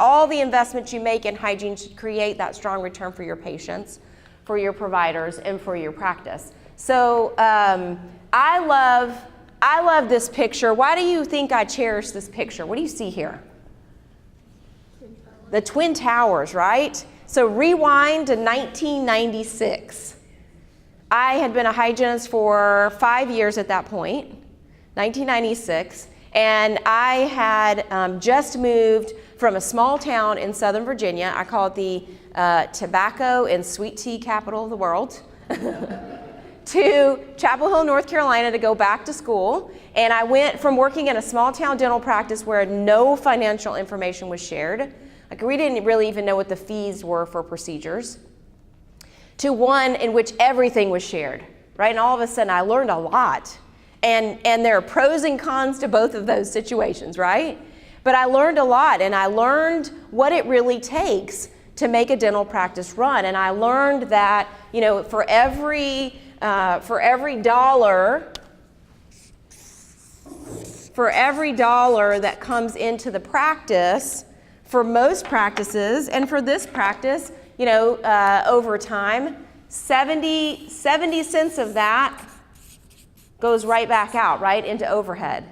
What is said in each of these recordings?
all the investments you make in hygiene should create that strong return for your patients, for your providers, and for your practice. So I love this picture. Why do you think I cherish this picture? What do you see here? The Twin Towers, right? So rewind to 1996. I had been a hygienist for 5 years at that point, 1996, and I had just moved from a small town in Southern Virginia. I call it the tobacco and sweet tea capital of the world, to Chapel Hill, North Carolina to go back to school. And I went from working in a small town dental practice where no financial information was shared, like we didn't really even know what the fees were for procedures, to one in which everything was shared, right? And all of a sudden I learned a lot. And there are pros and cons to both of those situations, right? But I learned a lot, and I learned what it really takes to make a dental practice run. And I learned that, you know, for every dollar that comes into the practice, for most practices, and for this practice, you know, over time, 70 cents of that goes right back out, right, into overhead.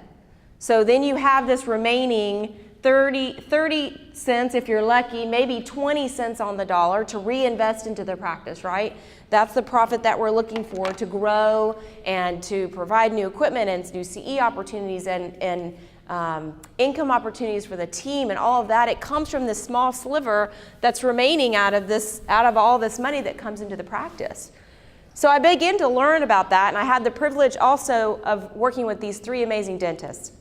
So then you have this remaining 30 cents, if you're lucky, maybe 20 cents on the dollar to reinvest into the practice, right? That's the profit that we're looking for to grow and to provide new equipment and new CE opportunities and income opportunities for the team and all of that. It comes from this small sliver that's remaining out of all this money that comes into the practice. So I began to learn about that, and I had the privilege also of working with these 3 amazing dentists.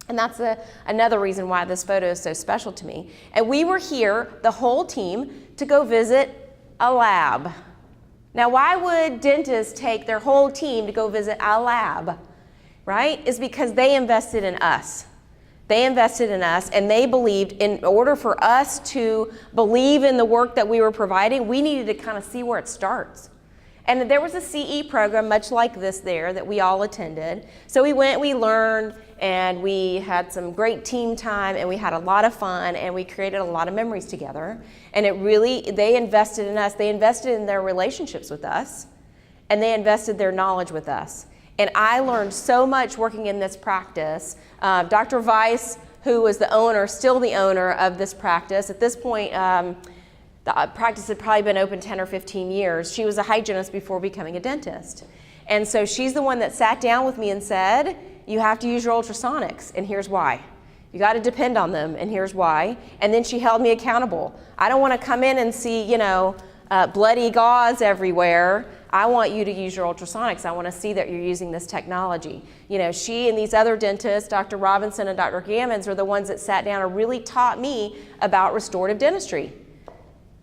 And that's another reason why this photo is so special to me. And we were here, the whole team, to go visit a lab. Now, why would dentists take their whole team to go visit a lab, right? It's because they invested in us. They invested in us, and they believed in order for us to believe in the work that we were providing, we needed to kind of see where it starts. And there was a CE program much like this there that we all attended. So we went, we learned, and we had some great team time, and we had a lot of fun, and we created a lot of memories together. And they invested in us. They invested in their relationships with us, and they invested their knowledge with us. And I learned so much working in this practice. Dr. Weiss, who was the owner, still the owner of this practice, at this point, the practice had probably been open 10 or 15 years. She was a hygienist before becoming a dentist. And so she's the one that sat down with me and said, you have to use your ultrasonics, and here's why. You got to depend on them, and here's why. And then she held me accountable. I don't want to come in and see, you know, bloody gauze everywhere. I want you to use your ultrasonics. I want to see that you're using this technology. You know, she and these other dentists, Dr. Robinson and Dr. Gammons, are the ones that sat down and really taught me about restorative dentistry.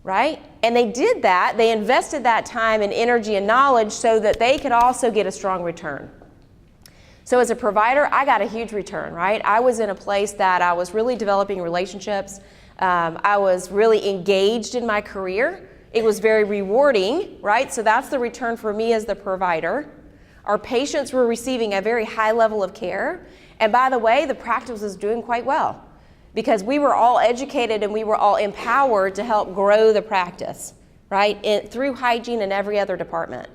Right? And they did that. They invested that time and energy and knowledge so that they could also get a strong return. So as a provider, I got a huge return, right? I was in a place that I was really developing relationships. I was really engaged in my career. It was very rewarding, right? So that's the return for me as the provider. Our patients were receiving a very high level of care. And by the way, the practice was doing quite well, because we were all educated and we were all empowered to help grow the practice, right, through hygiene and every other department.